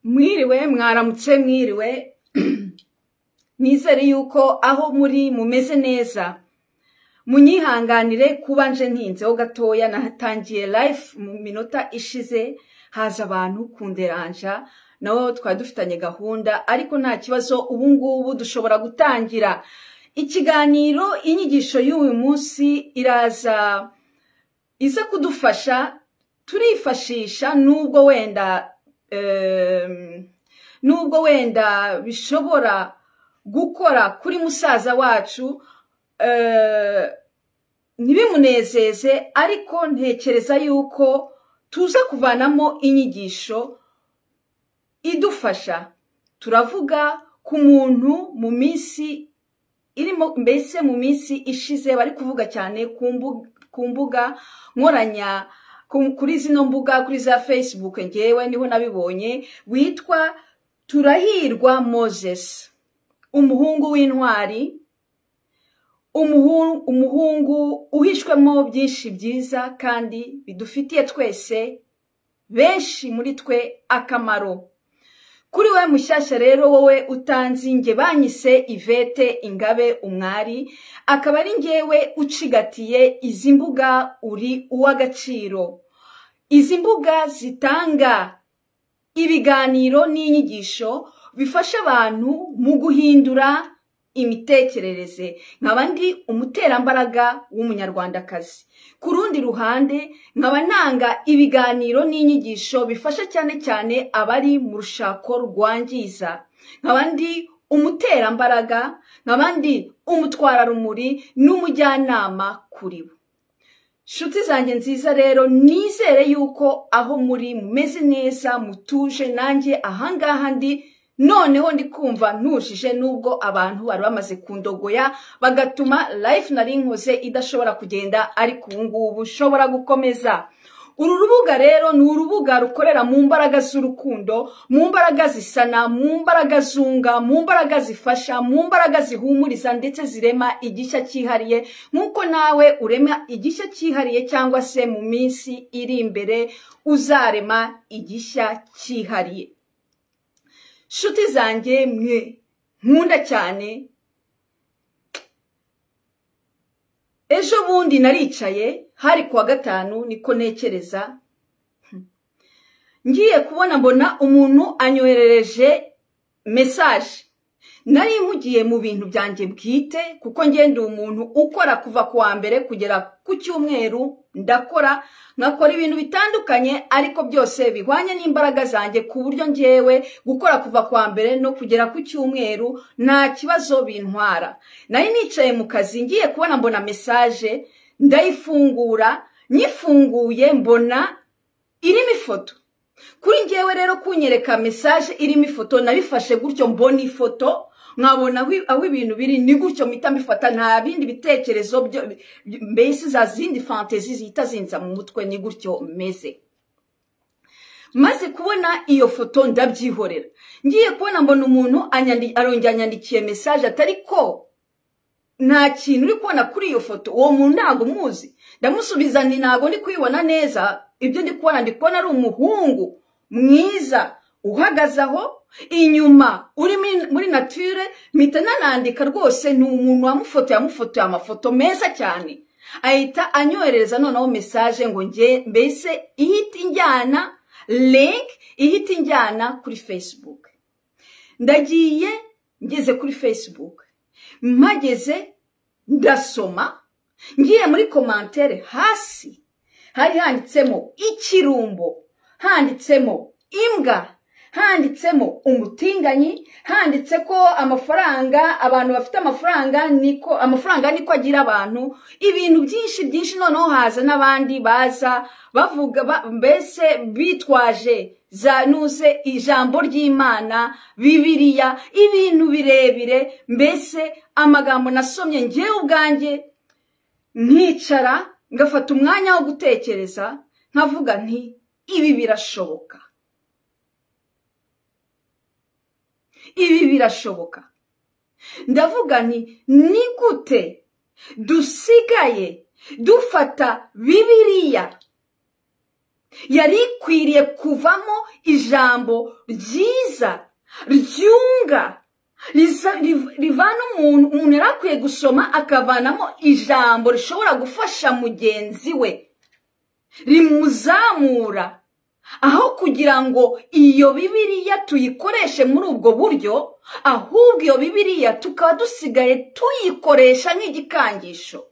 Mwiriwe mwaramutse mwiriwe nizere yuko aho muri mumeze neza munyihanganire kuba nje ntinzeho gatoya natangiye live mu minota ishize haza abantu kunderanja nawo twari dufitanye gahunda ariko nta kibazo ubu ngubu dushobora gutangira ikiganiro. Inyigisho y'uyu munsi iza kudufasha turifashisha nubwo wenda bishobora gukora kuri musaza wacu ntibimunezeze, ariko ntekereza yuko tuza kuvanamo inyigisho idufasha. Turavuga ku muntu mu minsi irimo, mbese mu minsi ishize bari kuvuga cyane ku mbuga nkoranya, kuri zino mbuga, kuri za Facebook, ngewe niho nabibonye, witwa Turahirwa Moses, umuhungu w'intwari, umuhungu uhishwemo byinshi byiza kandi bidufitiye twese benshi muri twe akamaro. Kuri we mushyashya rero, wowe utanzi, nge banyise Yvette Ingabe Umwari, akaba ari ngewe ucigatiye izi mbuga, uri uw'agaciro. Izi mbuga zitanga ibiganiro n'inyigisho bifasha abantu mu guhindura imitekerereze, nkaba ndi umuterambaraga w'umunyarwandakazi. Ku rundi ruhande nkaba ntanga ibiganiro n'inyigisho bifasha cyane cyane abari mu rushako rwangiza, nkaba ndi umuterambaraga, nkaba ndi umutwararumuri n'umujyanama kuri bo. Shuti zanjye nziza rero, nizere yuko aho muri mumeze neza, mutuje. Nanjye ahangaha ndi noneho ndi kumva ntujije, nubwo abantu bari bamaze kundogoya bagatuma life nari nkoze idashobora kugenda, ariko ubu ngubu ushobora gukomeza. Uru rubuga rero ni urubuga rukorera mu mbaraga z'urukundo, mu mbaraga zisana, mu mbaraga zunga, mu mbaraga zifasha, mu mbaraga zihumuriza ndetse zirema igishya cyihariye, nk'uko nawe urema igishya cyihariye, cyangwa se mu minsi iri imbere uzarema igishya cyihariye. Shuti zanjye mwe nkunda cyane, ejo bundi naricaye, hari kuwa gatanu niko ntekereza, ngiye kubona mbona umuntu anyoherereje message. Nari mugiye mu bintu byanjye bwite, kuko ngende umuntu ukora kuva kuwa mbere kugera ku cyumweru, nkakora ibintu bitandukanye, ariko byose bihwanye n'imbaraga zanjye, ku buryo ngewe gukora kuva kuwa mbere no kugera ku cyumweru nta kibazo bintwara. Nari nicaye mu kazi, ngiye kubona mbona message, ndayifungura. Nyifunguye mbona irimo ifoto. Kuri ngewe rero kunyereka message irimo ifoto, nabifashe gutyo, mbona ifoto nkabona aho ibintu biri ni gutyo, mpita mbifata, nta bindi bitekerezo mbese za zindi fantasy zihita zinza mu mutwe, ni gutyo meze. Maze kubona iyo foto ndabyihorera, ngiye kubona mbona umuntu arongera anyandikiye message, atari ko nta kintu uri kubona kuri iyo foto, uwo muntu ntago muzi. Ndamusubiza nti ntago ndi kwibona neza, ibyo ndi kubona ari umuhungu mwiza uhagaze aho inyuma, uri muri nature. Mpita nanandika rwose, ni umuntu yamufotoye amafoto meza cyane. Ahita anyoherereza noneho message ngo mbese ihita injyana link, ihita injyana kuri Facebook. Ndagiye ngeze kuri Facebook, mpageze ndasoma, ngiye muri commentaire hasi hari handitsemo ikirumbo, handitsemo imbwa, handitsemo umutinganyi, handitse ko amafaranga, abantu bafite amafaranga niko agira abantu, ibintu byinshi. Noneho haza n'abandi baza bavuga mbese bitwaje zanuze ijambo ry'Imana, Bibiliya, ibintu birebire. Mbese amagambo nasomye ngewe ubwanjye, nkicara ngafata umwanya wo gutekereza, nkavuga nti ibi birashoboka, ibi birashoboka. Ndavuga nti ni gute dusigaye dufata Bibiliya yari ikwiriye kuvamo ijambo ryiza ryunga rivana umuntu yari akwiye gusoma akavanamo ijambo rishobora gufasha mugenzi we, rimuzamura, aho kugira ngo iyo Bibiliya tuyikoreshe muri ubwo buryo, ahubwo iyo Bibiliya tukaba dusigaye tuyikoresha nk'igikangisho.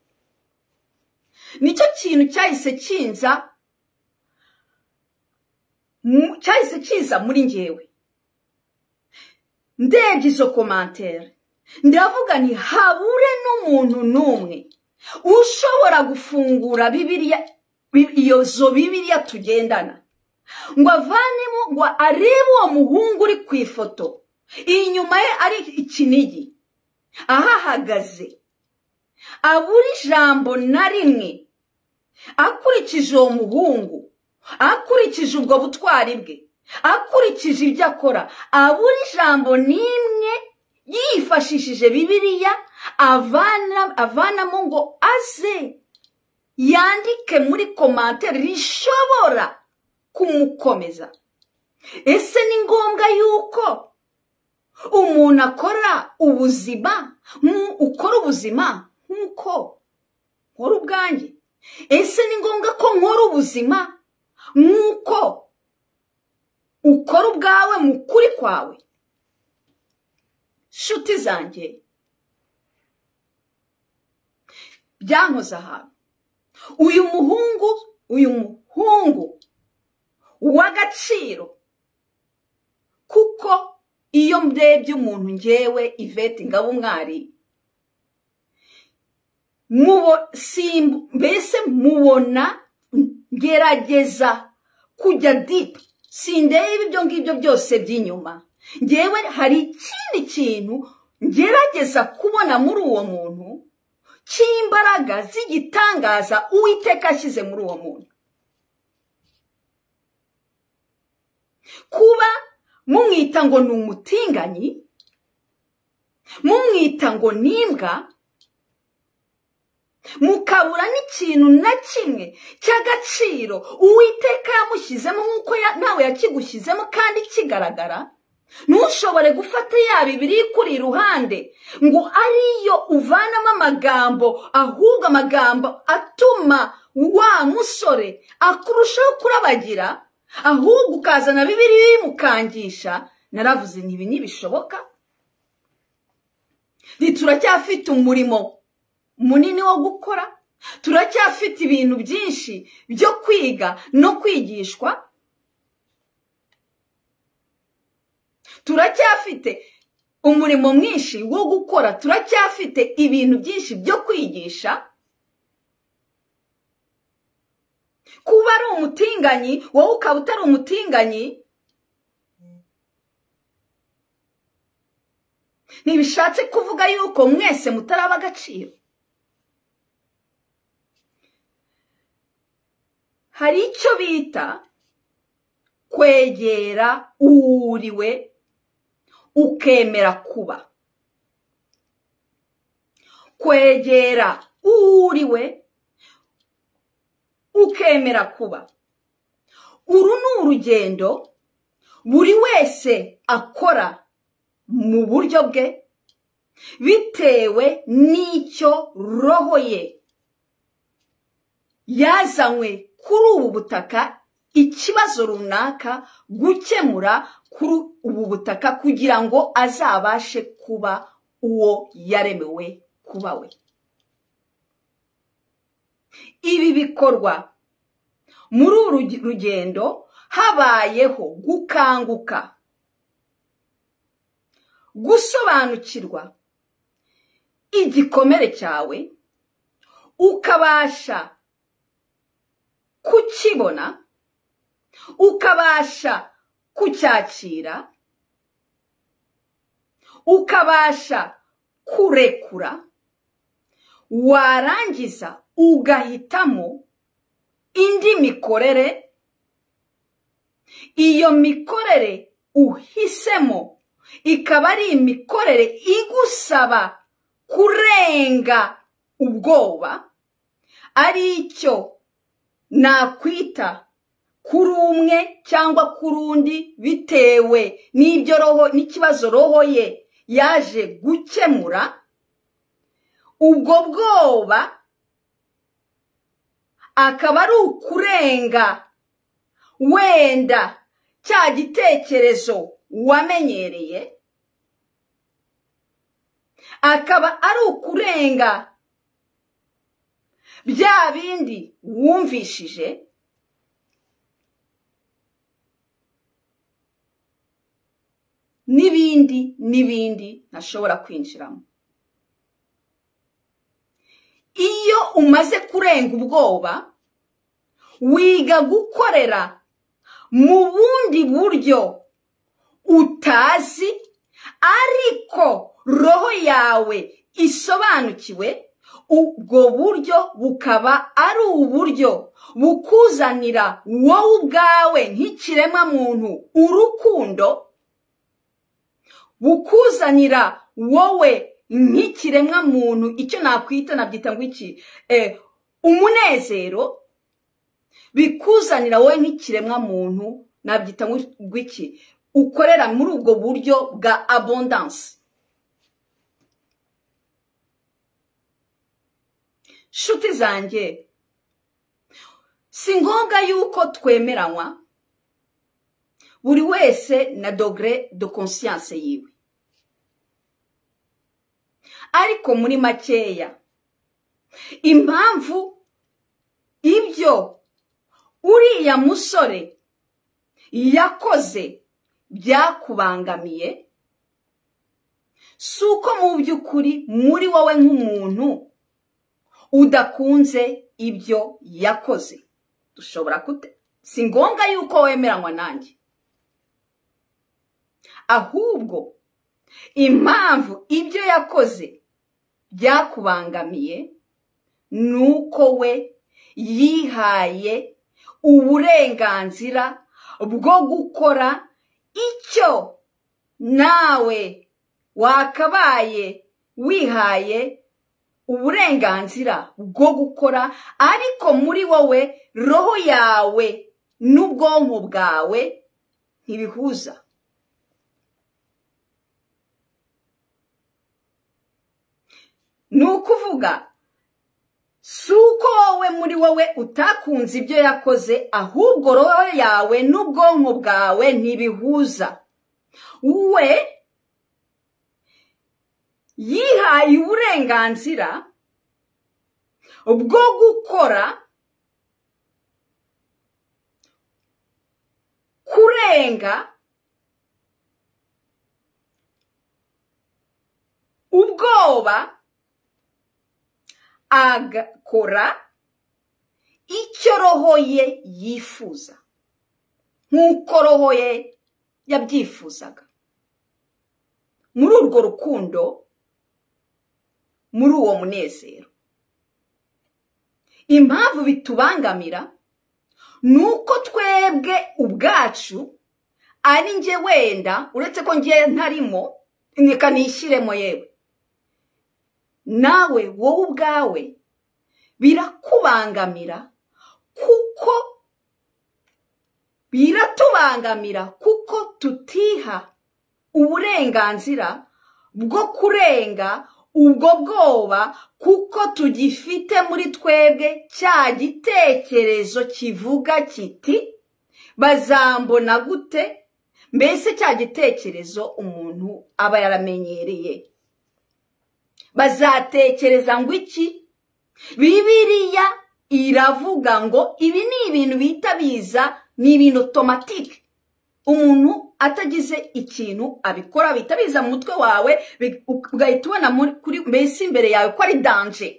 Nicyo kintu cyahise kiza muri njyewe. Ndebye izo komantere ndavuga nti habure n'umuntu n'umwe ushobora gufungura Bibiliya, iyo Bibiliya tugendana, ngo avanemo, ngo arebe uwo muhungu uri ku ifoto, inyuma ye ari ikinigi, ahahagaze, abura ijambo na rimwe, akurikije uwo muhungu, akurikije ubwo butwari bwe, akurikije ibyo akora, abura ijambo n'imwe yifashishije Bibiliya avanamo ngo aze yandike muri komantere rishobora kumukomeza. Ese ni ngombwa yuko umuntu ukora ubuzima nk'uko nkora ubwanjye? Ese ni ngombwa ko nkora ubuzima nk'uko ukora ubwawe mu kuri kwawe? Shuti zanjye, byankoze ahantu. Uyu muhungu w'agaciro, kuko iyo mbrebye umuntu njyewe Yvette Ngabumwari, mbese mubona ngerageza kujya deep, sindebe ibyo ngibyo byose by'inyuma. Njyewe hari ikindi kintu ngerageza kubona muri uwo muntu cy'imbaraga z'igitangaza Uwiteka ashyize muri uwo muntu. Kuba mumwita ngo ni umutinganyi, mumwita ngo nimbwa, mukabura n'ikintu na kimwe cy'agaciro Uwiteka yamushyizemo nk'uko nawe yakigushyizemo kandi kigaragara, ntushobore gufata ya Bibiliya ikuri iruhande ngo ariyo uvanamo amagambo, ahubwo amagambo atuma wa musore akurushaho kurabagira, ahubwo ukazana Bibiliya imukangisha. Naravuze nti ibi ntibishoboka. Turacyafite umurimo munini wo gukora, turacyafite ibintu byinshi byo kwiga no kwigishwa, turacyafite umurimo mwinshi wo gukora, turacyafite ibintu byinshi byo kwigisha. Kuba ari umutinganyi wowe ukaba utari umutinganyi ntibishatse kuvuga yuko mwese mutaraba agaciro. Hari icyo bita kwegera uriwe ukemera kuba. Kwegera uriwe ukemera kuba. Uru ni urugendo buri wese akora mu buryo bwe, bitewe n'icyo roho ye yazanywe kuri ubu butaka, ikibazo runaka gukemura kuri ubu butaka, kugira ngo azabashe kuba uwo yaremewe kuba we. Ibi bikorwa muri uru rugendo habayeho gukanguka, gusobanukirwa igikomere cyawe, ukabasha kukibona, ukabasha kucyakira, ukabasha kurekura, warangiza ugahitamo indi mikorere. Iyo mikorere uhisemo ikaba ari imikorere igusaba kurenga ubwoba, ari icyo nakwita kuri umwe cyangwa kuri undi bitewe n'ibyo roho n'ikibazo roho ye yaje gukemura, ubwo bwoba akaba ari ukurenga wenda cya gitekerezo wamenyereye, akaba ari ukurenga bya bindi wumvishije, n'ibindi ntashobora kwinjiramo. Iyo umaze kurenga ubwoba, wiga gukorera mu bundi buryo utazi ariko roho yawe isobanukiwe, ubwo buryo bukaba ari uburyo bukuzanira wowe ubwawe nk'ikiremwa muntu urukundo, bukuzanira wowe nk'ikiremwa muntu icyo nakwita nabyita ngo iki, umunezero, bikuzanira wowe nk'ikiremwa muntu nabyita ngo iki, ukorera muri ubwo buryo bwa abundance. Shuti zanjye, si ngombwa yuko twemeranywa buri wese na degré de conscience yiwe, ariko muri makeya impamvu ibyo uriya musore yakoze byakubangamiye, si uko mu by'ukuri muri wowe nk'umuntu udakunze ibyo yakoze. Dushobora si ngombwa yuko wemeranywa nanjye, ahubwo impamvu ibyo yakoze byakubangamiye nuko we yihaye uburenganzira bwo gukora icyo nawe wakabaye wihaye uburenganzira bwo gukora, ariko muri wowe roho yawe n'ubwonko bwawe ntibihuza. Ni ukuvuga si uko wowe muri wowe utakunze ibyo yakoze, ahubwo roho yawe n'ubwonko bwawe ntibihuza. We yihaye uburenganzira bwo gukora kurenga ubwoba, agakora icyo roho ye yifuza nk'uko roho ye yabyifuzaga, muri urwo rukundo, muri uwo munezero. Impamvu bitubangamira nuko twebwe ubwacu ari nge wenda, uretse ko ngiye ntarimo, reka nishyiremo yewe, nawe wowe ubwawe birakubangamira, kuko biratubangamira kuko tutiha uburenganzira bwo kurenga ubwo bwoba, kuko tugifite muri twebwe cya gitekerezo kivuga kiti bazambona gute, mbese cya gitekerezo umuntu aba yaramenyereye. Bazatekereza ngo iki? Bibiliya iravuga ngo ibi ni ibintu bita biza, ni ibintu automatique. Umuntu atagize ikintu abikora bita biza mu mutwe wawe, ugahita ubona kuri mbese imbere yawe ko ari danger.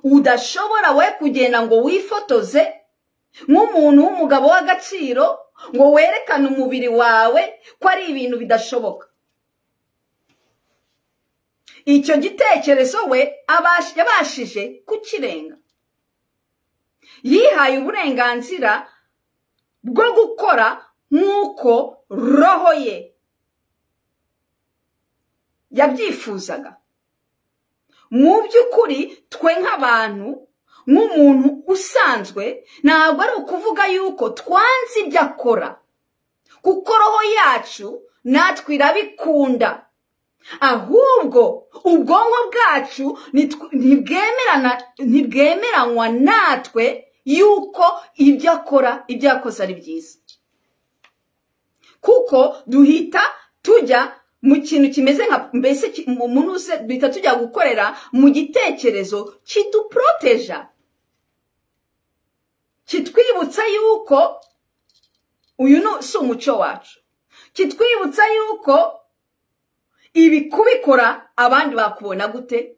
Udashobora we kugenda ngo wifotoze nk'umuntu w'umugabo w'agaciro, ngo werekane umubiri wawe ko ari ibintu bidashoboka. Icyo gitekerezo we yabashije kukirenga. Yihaye uburenganzira bwo gukora nk'uko roho ye yabyifuzaga. Mu by'ukuri twe nk'abantu nk'umuntu usanzwe ntabwo ari ukuvuga yuko twanze ibyo akora, kuko roho yacu natwe irabikunda, ahubwo ubwonko bwacu ntibwemeranywa natwe yuko ibyo akora, ibyo yakoze ari byiza, kuko duhita tujya mu kintu kimeze nka mbese umuntu duhita tujya gukorera mu gitekerezo kiduproteja, kitwibutsa yuko uyu si umuco wacu, kitwibutsa yuko ibi kubikora abandi bakubona gute,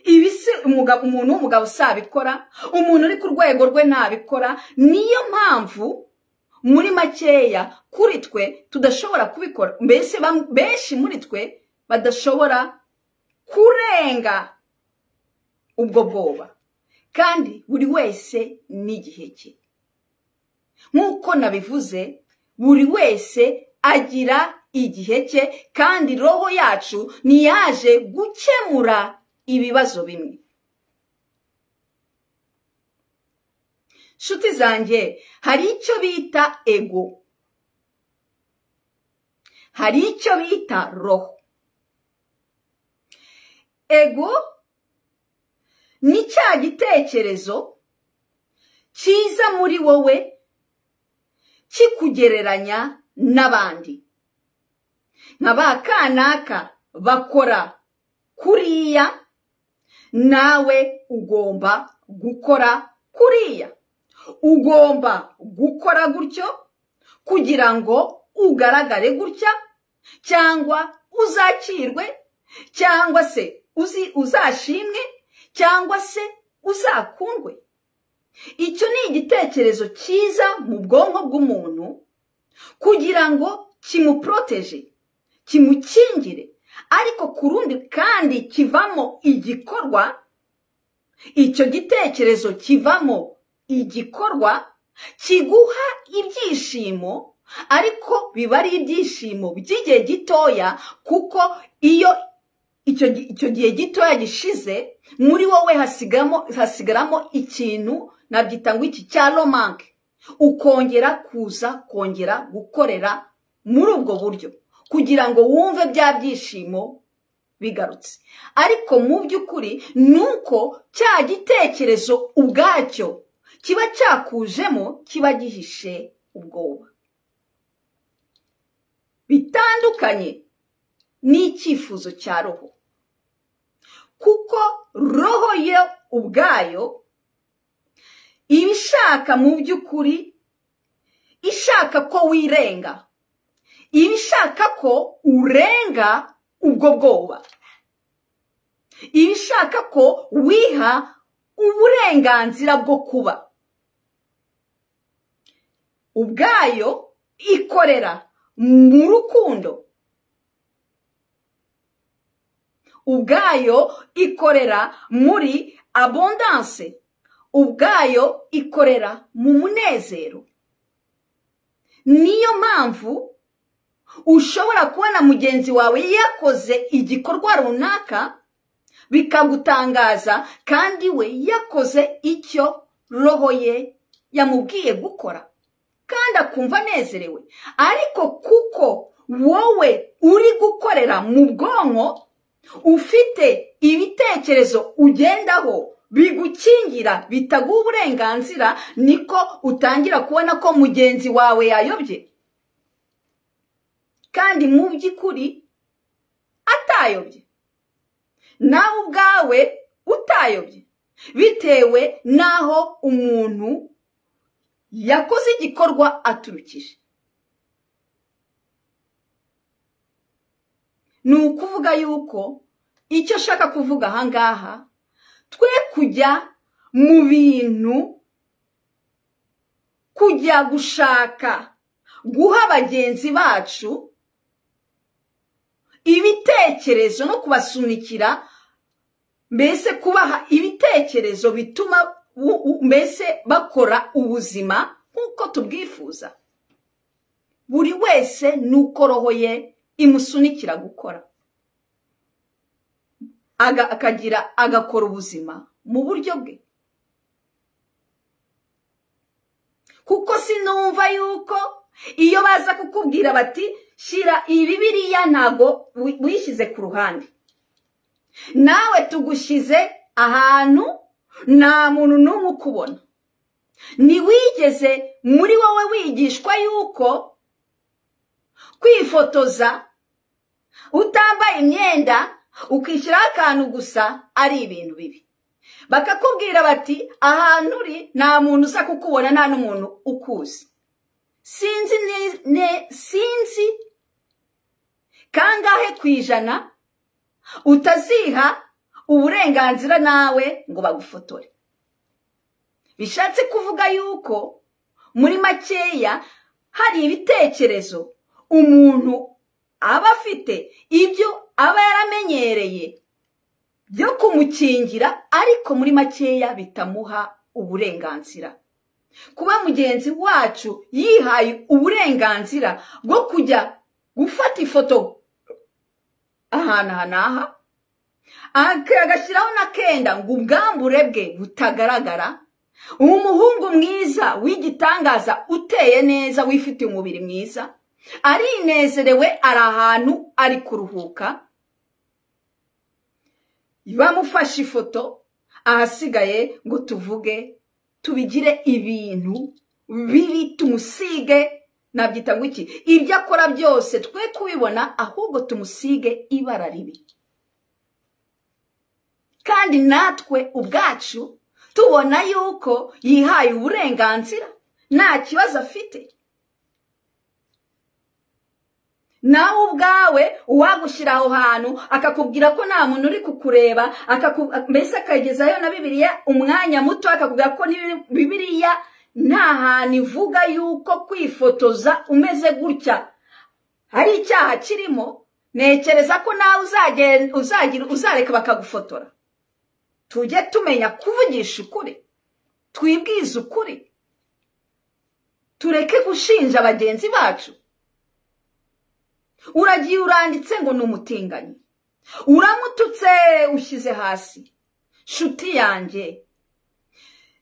ibi si umuntu w'umugabo usabikora, umuntu uri ku rwego rwe ntabikora. Niyo mpamvu muri makeya kuri twe tudashobora kubikora, mbese benshi muri twe badashobora kurenga ubwo bwoba, kandi buri wese n'igihe cye. Nk'uko nabivuze, buri wese agira igihe cye, kandi roho yacu ntiyaje gukemura ibibazo bimwe. Nshuti zanjye, hari icyo bita ego, hari icyo bita roho. Ego ni cya gitekerezo kiza muri wowe kikugereranya n'abandi, nka ba kanaka bakora kuriya, nawe ugomba gukora kuriya, ugomba gukora gutyo kugira ngo ugaragare gutya, cyangwa uzakirwe, cyangwa se uzashimwe, cyangwa se uzakundwe. Icyo ni igitekerezo cyiza mu bwonko bw'umuntu kugira ngo kimuproteje, kimukingire, ariko ku rundi kandi kivamo igikorwa. Icyo gitekerezo kivamo igikorwa kiguha ibyishimo, ariko biba ari ibyishimo by'igihe gitoya, kuko iyo icyo gihe gitoya gishize muri wowe hasigaramo ikintu nabyita ngo iki cya romanke, ukongera kongera gukorera muri ubwo buryo kugira ngo wumve bya byishimo bigarutse. Ariko mu by'ukuri nuko cya gitekerezo ubwacyo kiba cyakujemo, kiba gihishe ubwoba. Bitandukanye n'icyifuzo cya roho, kuko roho yo ubwayo iba ishaka mu by'ukuri, ishaka ko wirenga, iba ishaka ko urenga ubwo bwoba, iba ishaka ko wiha uburenganzira bwo kuba. Ubwayo ikorera mu rukundo, ubwayo ikorera muri abondance, ubwayo ikorera mu munezero. Niyo mpamvu ushobora kubona mugenzi wawe yakoze igikorwa runaka bikagutangaza, kandi we yakoze icyo roho ye yamubwiye gukora, kandi akumva anezerewe. Ariko kuko wowe uri gukorera mu bwonko, ufite ibitekerezo ugendaho bigukingira, bitaguha uburenganzira, niko utangira kubona ko mugenzi wawe yayobye, kandi mu by'ukuri atayobye, nawe ubwawe utayobye, bitewe n'aho umuntu yakoze igikorwa aturukije. Ni ukuvuga yuko icyo ashaka kuvuga ahangaha, twe kujya mu bintu, kujya gushaka guha bagenzi bacu ibitekerezo no kubasunikira, mbese kubaha ibitekerezo bituma mbese bakora ubuzima nk'uko tubwifuza. Buri wese nuko roho ye imusunikira gukora, agakora ubuzima mu buryo bwe. kuko sinumva yuko iyo baza kukubwira bati shira iyi Bibiliya ntago wishyize ku ruhande, nawe tugushize ahantu nta muntu n'umwe ukubona. Ntiwigeze muri wowe wigishwa yuko kwifotoza utambaye imyenda ukishyiraho akantu gusa ari ibintu bibi. Bakakubwira bati ahantu uri nta muntu uza kukubona, nta n'umuntu ukuzi. Sinzi kangahe kwijana utaziha uburenganzira nawe ngo bagufotore. Bishatse kuvuga yuko muri makeya hari ibitekerezo umuntu aba afite, ibyo aba yaramenyereye byo kumukingira, ariko muri makeya bitamuha uburenganzira. Kuba mugenzi wacu yihaye uburenganzira bwo kujya gufata ifoto ahantu hanaha, agashyiraho n'akenda ngo ubwambure bwe butagaragara, umuhungu mwiza w'igitangaza uteye neza wifite umubiri mwiza, arinezerewe ari ahantu ari kuruhuka, bamufashe ifoto, ahasigaye ngo tuvuge tubigire ibintu bibi, tumusige, nabyita ngo iki, ibyo akora byose twe kubibona, ahubwo tumusige ibara ribi. Kandi natwe ubwacu tubona yuko yihaye uburenganzira, nta kibazo afite. Nawe ubwawe uwagushyira aho hantu akakubwira ko nta muntu uri kukureba, mbese akagezayo na Bibiliya umwanya muto, akakubwira ko Bibiliya nta hantu ivuga yuko kwifotoza umeze gutya hari icyaha kirimo, nekereza ko nawe uzareka bakagufotora. Tujye tumenya kuvugisha ukuri, twibwize ukuri, tureke gushinja bagenzi bacu. Uragiye uranditse ngo ni umutinganyi, uramututse ushyize hasi. Shuti yanjye,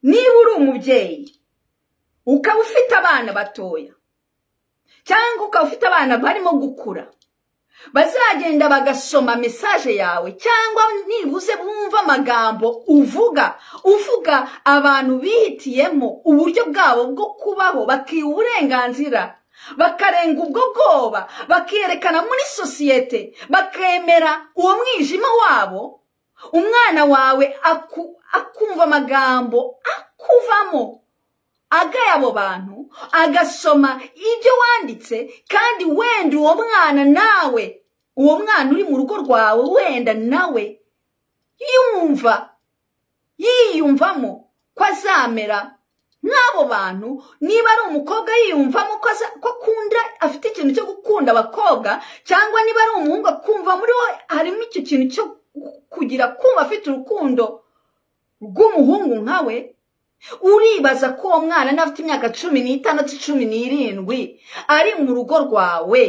niba uri umubyeyi ukaba ufite abana batoya cyangwa ukaba ufite abana barimo gukura, bazagenda bagasoma message yawe, cyangwa nibuze bumva amagambo uvuga abantu bihitiyemo uburyo bwabo bwo kubaho, bakiha uburenganzira, bakarenga ubwo bwoba, bakerekana muri sosiyete, bakemera uwo mwijima wabo, umwana wawe akumva amagambo akuvamo, agaya abo bantu, agasoma ibyo wanditse, kandi wenda uwo mwana nawe, uwo mwana uri mu rugo rwawe, wenda nawe yiyumvamo ko azamera nk'abo bantu. Niba ari umukobwa yiyumvamo ko akunda, afite ikintu cyo gukunda abakobwa, cyangwa niba ari umuhungu akumva muri we harimo icyo kintu cyo kugira kumva afite urukundo rw'umuhungu nkawe, uribaza ko uwo mwana n'afite imyaka 16, 17 ari mu rugo rwawe,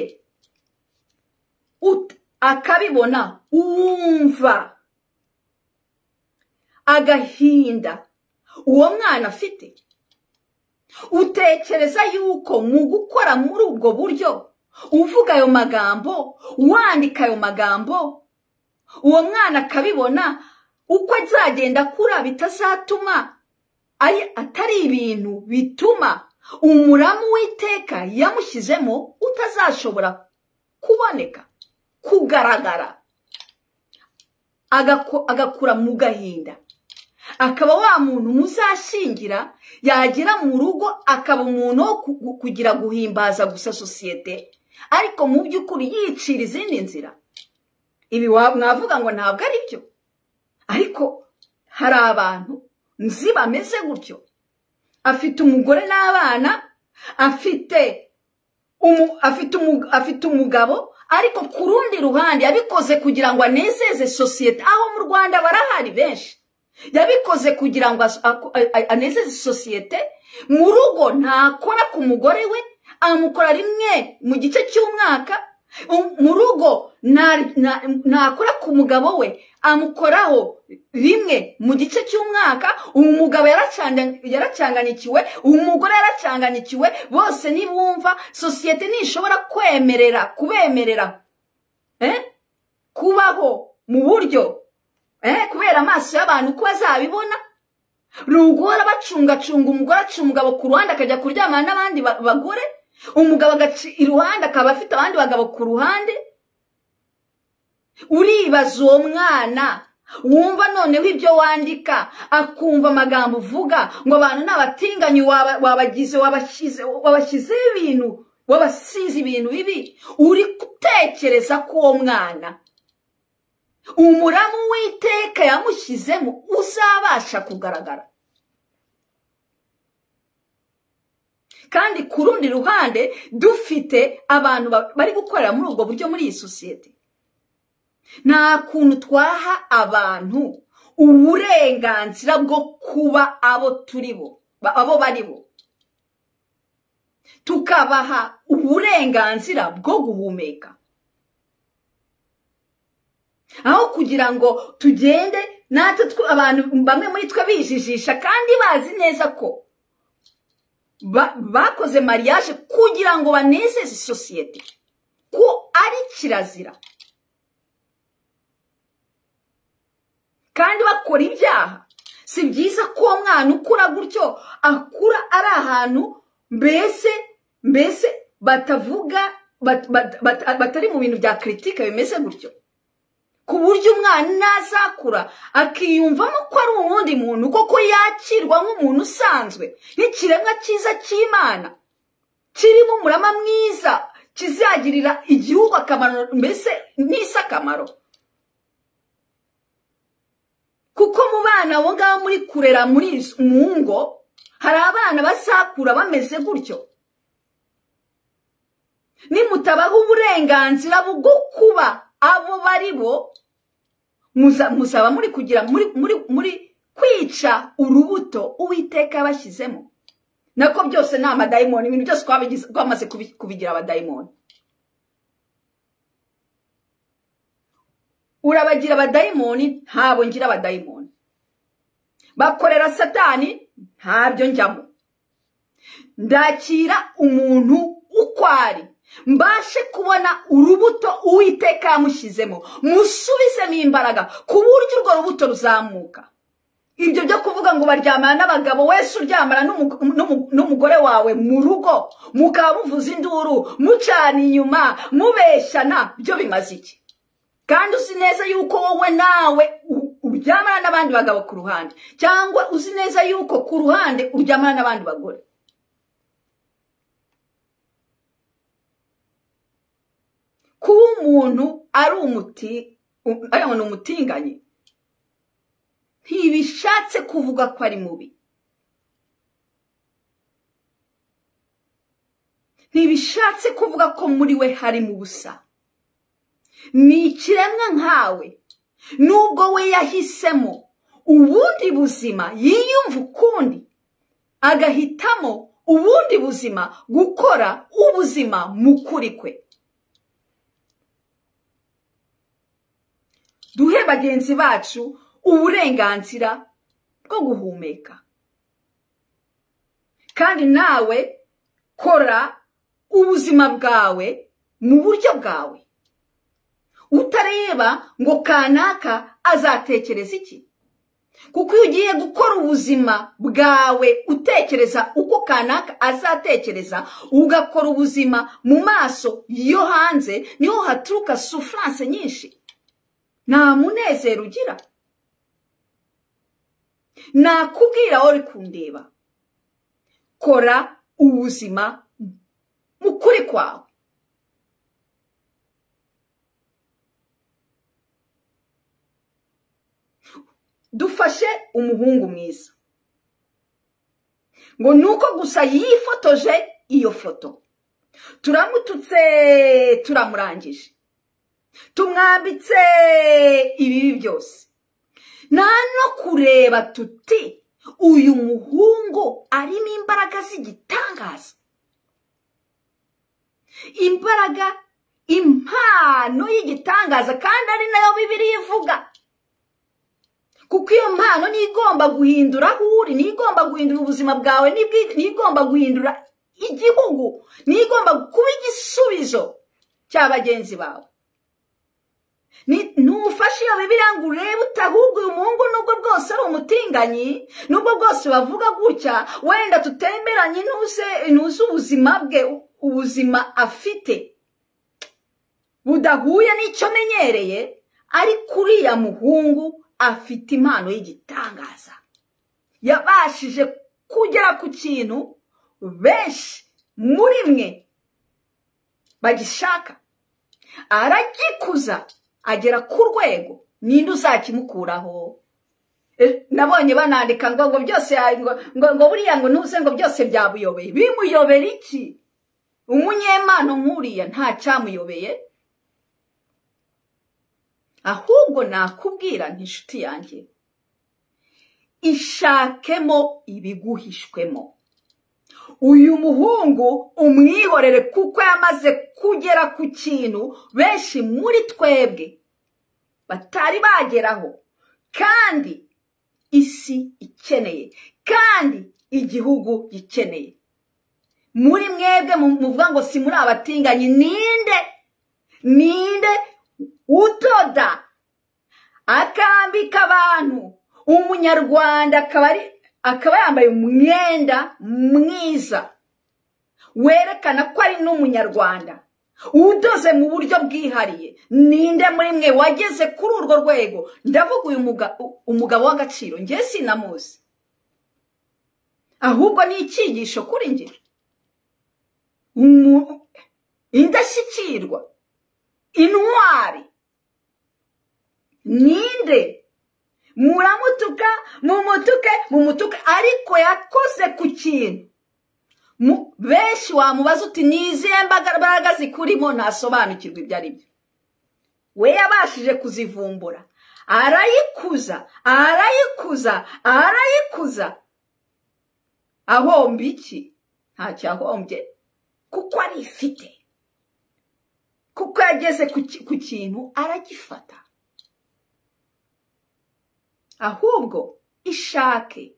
akabibona, wumva agahinda uwo mwana afite. Utekereza yuko mu gukora muri ubwo buryo, uvuga ayo magambo, wandika ayo magambo, uwo mwana akabibona, uko azagenda akura bitazatuma atari ibintu bituma umuramu w'iteka yamushyizemo utazashobora kuboneka, kugaragara, agakura mu gahinda, akaba wa muntu muzashingira, yagera mu rugo akaba umuntu wo kugira guhimbaza gusa sosiyete, ariko mu by'ukuri yicira izindi nzira. Ibi mwavuga ngo ntabwo ari byo, ariko hari abantu nzi bameze gutyo. Afite umugore n'abana, afite umugabo, ariko ku rundi ruhande yabikoze kugira ngo anezeze sosiyete. Aho mu Rwanda barahari benshi, yabikoze kugira ngo anezeze sosiyete. Mu rugo ntakora ku mugore we, amukora rimwe mu gice cy'umwaka, mu rugo nakora ku mugabo we amukoraho rimwe mu gice cy'umwaka, umugabo yaracanganikiwe, umugore yaracanganikiwe, bose nibumva sosiyete ntishobora kubemerera kubaho mu buryo kubera amaso y'abantu ko bazabibona. Rugora bacungacunga, umugore aca umugabo ku ruhande akajya kuryamana n'abandi bagore, umugabo agaca iruhande akaba afite abandi bagabo ku ruhande. Uribaza uwo mwana wumva noneho ibyo wandika, akumva amagambo uvuga ngo abantu n'abatinganyi, wabashyizeho ibintu, wabasize ibintu bibi, uri gutekereza ko uwo mwana umuramu w'Iteka yamushyizemo uzabasha kugaragara. Kandi ku rundi ruhande dufite abantu bari gukorera muri ubwo buryo muri iyi sosiyete. Nta kuntu twaha abantu uburenganzira bwo kuba abo turi bo, abo bari bo, tukabaha uburenganzira bwo guhumeka, aho kugira ngo tugende natwe abantu bamwe muri twe bijijisha kandi bazi neza ko bakoze mariage kugira ngo banezeze sosiyete, ko ari kirazira, kandi bakora ibyaha. Si byiza ko uwo mwana ukura gutyo akura ari ahantu mbese batavuga, batari mu bintu bya critique bimeze gutyo, ku buryo umwana nazakura akiyumvamo ko ari uwundi muntu, koko yakirwa nk'umuntu usanzwe, nk'ikiremwa cyiza cy'Imana kirimo umurama mwiza, kizagirira igihugu akamaro, mbese n'isi akamaro. Kuko mu bana abo ngabo muri kurera mu ngo hari abana bazakura bameze gutyo. Nimutabaho uburenganzira bwo kuba abo bari bo, muzaba muri kugira muri kwica urubuto Uwiteka yabashyizemo. Nako byose ni amadayimoni, ibintu byose twamaze kubigira abadayimoni. Urabagira abadayimoni, ntabo ngira abadayimoni. Bakorera Satani, ntabyo njyamo. Ndakira umuntu uko ari, mbashe kubona urubuto Uwiteka yamushyizemo, musubizemo imbaraga ku buryo urwo rubuto ruzamuka. Ibyo byo kuvuga ngo baryamana n'abagabo, wese uryamana n'umugore wawe mu rugo, mukaba muvuza induru, mucana inyuma, mubeshyana, byo bimaze iki? Kandi uzi neza yuko wowe nawe uryamana n'abandi bagabo ku ruhande, cyangwa uzi neza yuko ku ruhande uryamana n'abandi bagore. Kuba umuntu ari umutinganyi ntibishatse kuvuga ko ari mubi, ntibishatse kuvuga ko muri we hari mu busa. Ni ikiremwa nkawe, nubwo we yahisemo ubundi buzima, yiyumva ukundi, agahitamo ubundi buzima, gukora ubuzima mu kuri kwe. Duhe bagenzi bacu uburenganzira bwo guhumeka. Kandi nawe kora ubuzima bwawe mu buryo bwawe, utareba ngo kanaka azatekereza iki. Kuko iyo ugiye gukora ubuzima bwawe utekereza uko kanaka azatekereza, ugakora ubuzima mu maso yo hanze, niho haturuka souffrance nyinshi, nta munezero ugira. Nakubwira uri kundeba, kora ubuzima mu kuri kwawe. Dufashe umuhungu mwiza, ngo nuko gusa yifotoje iyo foto, turamututse, turamurangije, tumwambitse ibibi byose, nta no kureba tuti uyu muhungu arimo imbaraga z'igitangaza, imbaraga impano y'igitangaza kandi ari nayo Bibiliya ivuga. Kuko iyo mpano ni igomba guhindura aho uri, ni igomba guhindura ubuzima bwawe, ni igomba guhindura igihugu, ni igomba kuba igisubizo cya bagenzi bawe. Nufashe iyo Bibiliya ngo urebe utahubwo uyu muhungu nubwo bwose ari umutinganyi, nubwo bwose bavuga gutya, wenda tutemberanye ntuze ubuzima bwe, ubuzima afite budahuye n'icyo menyereye, ariko uriya muhungu afite impano y'igitangaza. Yabashije kugera ku kintu benshi muri mwe bagishaka, aragikuza agera ku rwego ninde uzakimukuraho. Nabonye banandika ngo byose ngo buriya ngo ntuze ngo byose byabuyobeye. Bimuyobera iki? Umunyempano nk'uriya nta cyamuyobeye. Ahubwo nakubwira nti inshuti yanjye, ishakemo ibiguhishwemo. Uyu muhungu umwihorere kuko yamaze kugera ku kintu benshi muri twebwe batari bageraho, kandi isi ikeneye, kandi igihugu gikeneye. Muri mwebwe muvuga ngo si muri abatinganyi, ninde utoda akambika abantu umunyarwanda akaba yambaye umwenda mwiza werekana ko ari n'umunyarwanda udoze mu buryo bwihariye? Ninde muri mwe wageze kuri urwo rwego? Ndavuga uyu umugabo w'agaciro, njye sinamuzi, ahubwo ni icyigisho kuri njye. Indashyikirwa, intwari. Ninde? Muramutuka, mumutuke, ariko yakoze ku kintu benshi wamubaza uti nizihe mbaraga zikurimo, ntasobanukirwa ibyo ari byo. We yabashije kuzivumbura, arayikuza. Ahomba iki? Ntacyo ahombye, kuko arifite, kuko yageze ku kintu aragifata. Ahubwo ishake,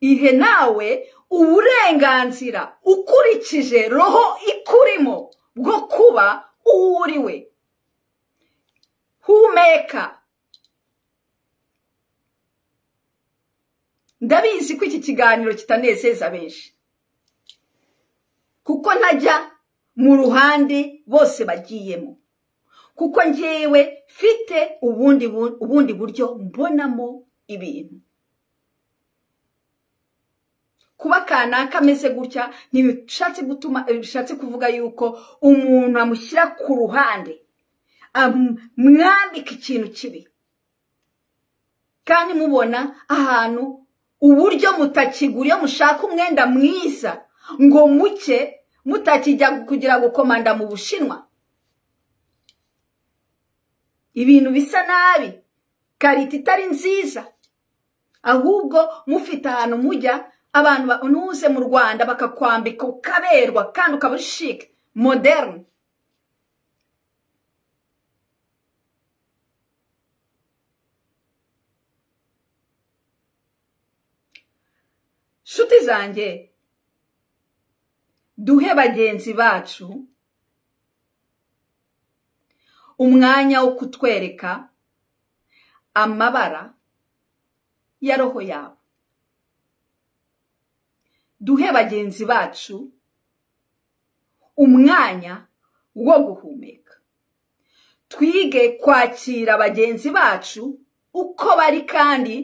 ihe nawe uburenganzira ukurikije roho ikurimo bwo kuba uriwe. Humeka. Ndabizi ko iki kiganiro kitanezeza benshi, kuko ntajya mu ruhande bose bagiyemo, kuko njyewe mfite ubundi buryo mbonamo ibintu. Kuba kanaka ameze gutya ntibishatse kuvuga yuko umuntu amushyira ku ruhande, mwambika ikintu kibi, kandi mubona ahantu uburyo mutakigura iyo mushaka umwenda mwiza ngo muke mutakijya kugira gukomanda mu Bushinwa. Ibintu bisa nabi, karita itari nziza, ahubwo mufite ahantu mujya abantu nuze mu Rwanda bakakwambika ukaberwa kandi ukaba uri chic, modern. Shuti zanjye, duhe bagenzi bacu umwanya wo kutwereka amabara ya roho yabo. Duhe bagenzi bacu umwanya wo guhumeka. Twige kwakira bagenzi bacu uko bari, kandi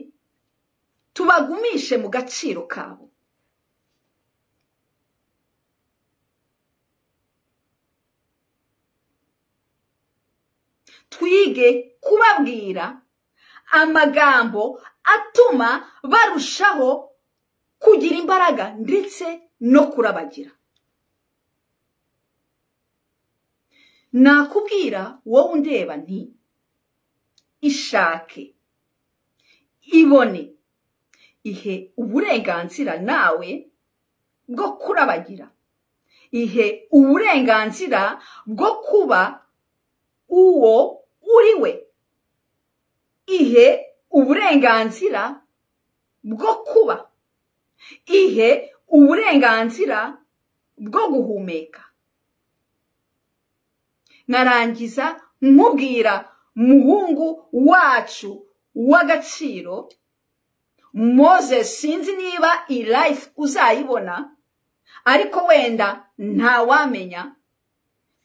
tubagumishe mu gaciro kabo. Twige kubabwira amagambo atuma barushaho kugira imbaraga ndetse no kurabagira. Nakubwira wowe undeba nti ishake, ibone, ihe uburenganzira nawe bwo kurabagira, ihe uburenganzira bwo kuba uwo uri we. Ihe uburenganzira bwo kuba. Ihe uburenganzira bwo guhumeka. Narangiza nkubwira muhungu wacu w'agaciro, Moses, sinzi niba iyi life uzayibona, ariko wenda ntawamenya,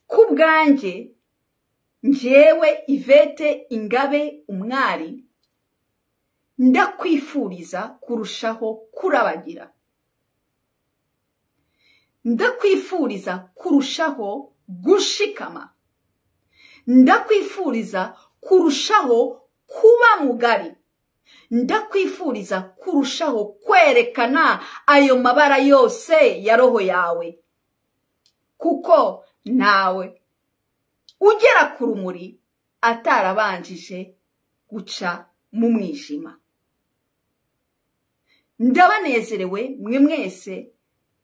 kubwanjye njyewe Yvette Ingabe Umwari ndakwifuriza kurushaho kurabagira. Ndakwifuriza kurushaho gushikama. Ndakwifuriza kurushaho kuba mugari. Ndakwifuriza kurushaho kwerekana ayo mabara yose ya roho yawe, kuko nawe ugera ku rumuri atarabanjije guca mu mwijima. Ndabanezerewe mwe mwese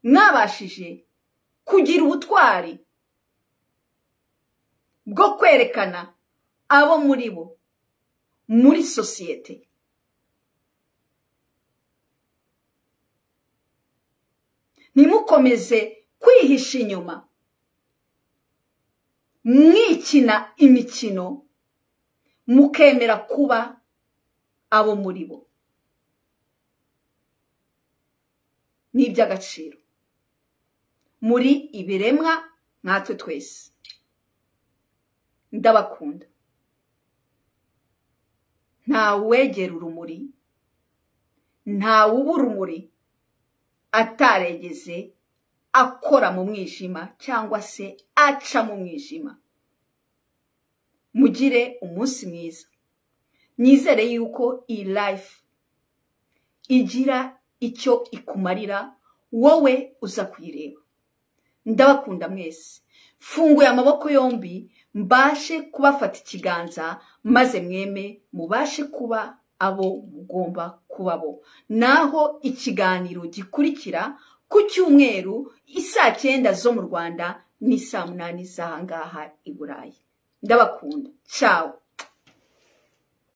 mwabashije kugira ubutwari bwo kwerekana abo muri bo muri sosiyete. Nimukomeze kwihisha inyuma, mwikina imikino, mukemera kuba abo muri bo. Ni iby'agaciro. Muri ibiremwa natwe twese. Ndabakunda. Nta wegera urumuri, nta ubura urumuri ataregeze akora mu mwijima cyangwa se aca mu mwijima. Mugire umunsi mwiza. Nizere yuko iyi life igira icyo ikumarira wowe uza kuyireba. Ndabakunda mwese. Funguye amaboko yombi mbashe kubafata ikiganza, maze mweme mubashe kuba abo mugomba kuba bo. Naho ikiganiro gikurikira ku cyumweru isaa 9 zo mu Rwanda ni saa 8 z'ahangaha i Burayi. Ndabakunda. Ciao.